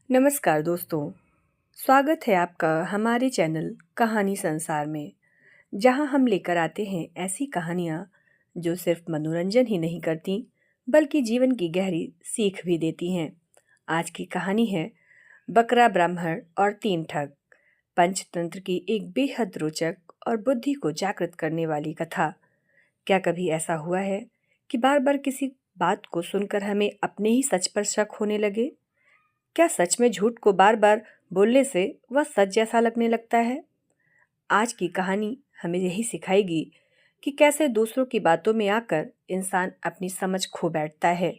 नमस्कार दोस्तों। स्वागत है आपका हमारे चैनल कहानी संसार में, जहां हम लेकर आते हैं ऐसी कहानियां जो सिर्फ मनोरंजन ही नहीं करती बल्कि जीवन की गहरी सीख भी देती हैं। आज की कहानी है बकरा ब्राह्मण और तीन ठग, पंचतंत्र की एक बेहद रोचक और बुद्धि को जागृत करने वाली कथा। क्या कभी ऐसा हुआ है कि बार बार किसी बात को सुनकर हमें अपने ही सच पर शक होने लगे? क्या सच में झूठ को बार बार बोलने से वह सच जैसा लगने लगता है? आज की कहानी हमें यही सिखाएगी कि कैसे दूसरों की बातों में आकर इंसान अपनी समझ खो बैठता है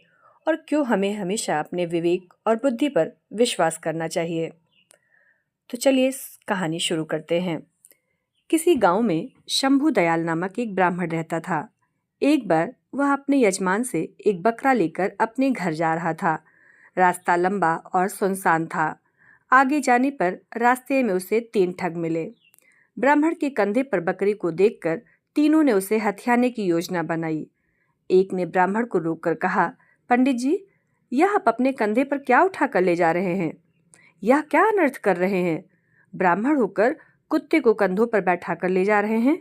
और क्यों हमें हमेशा अपने विवेक और बुद्धि पर विश्वास करना चाहिए। तो चलिए इस कहानी शुरू करते हैं। किसी गांव में शंभू दयाल नामक एक ब्राह्मण रहता था। एक बार वह अपने यजमान से एक बकरा लेकर अपने घर जा रहा था। रास्ता लंबा और सुनसान था। आगे जाने पर रास्ते में उसे तीन ठग मिले। ब्राह्मण के कंधे पर बकरी को देखकर तीनों ने उसे हथियाने की योजना बनाई। एक ने ब्राह्मण को रोककर कहा, पंडित जी, यह आप अपने कंधे पर क्या उठा कर ले जा रहे हैं? यह क्या अनर्थ कर रहे हैं? ब्राह्मण होकर कुत्ते को कंधों पर बैठा कर ले जा रहे हैं।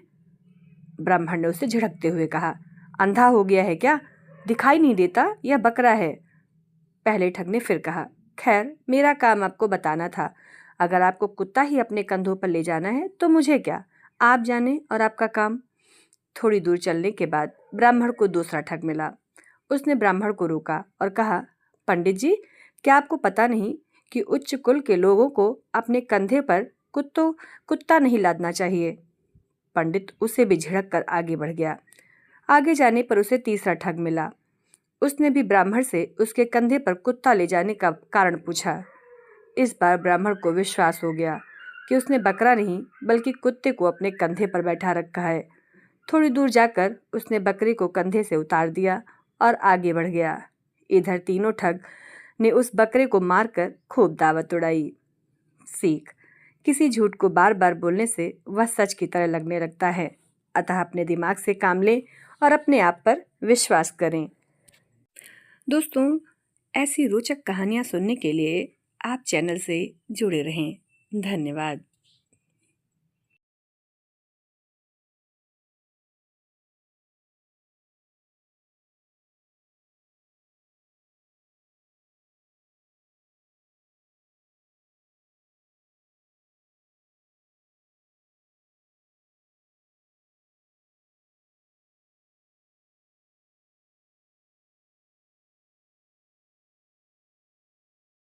ब्राह्मण ने उसे झिड़कते हुए कहा, अंधा हो गया है क्या? दिखाई नहीं देता यह बकरा है? पहले ठग ने फिर कहा, खैर मेरा काम आपको बताना था। अगर आपको कुत्ता ही अपने कंधों पर ले जाना है तो मुझे क्या, आप जाने और आपका काम। थोड़ी दूर चलने के बाद ब्राह्मण को दूसरा ठग मिला। उसने ब्राह्मण को रोका और कहा, पंडित जी, क्या आपको पता नहीं कि उच्च कुल के लोगों को अपने कंधे पर कुत्ता नहीं लादना चाहिए? पंडित उसे भी झिड़क कर आगे बढ़ गया। आगे जाने पर उसे तीसरा ठग मिला। उसने भी ब्राह्मण से उसके कंधे पर कुत्ता ले जाने का कारण पूछा। इस बार ब्राह्मण को विश्वास हो गया कि उसने बकरा नहीं बल्कि कुत्ते को अपने कंधे पर बैठा रखा है। थोड़ी दूर जाकर उसने बकरी को कंधे से उतार दिया और आगे बढ़ गया। इधर तीनों ठग ने उस बकरे को मारकर खूब दावत उड़ाई। सीख: किसी झूठ को बार बार बोलने से वह सच की तरह लगने लगता है। अतः अपने दिमाग से काम लें और अपने आप पर विश्वास करें। दोस्तों, ऐसी रोचक कहानियाँ सुनने के लिए आप चैनल से जुड़े रहें। धन्यवाद।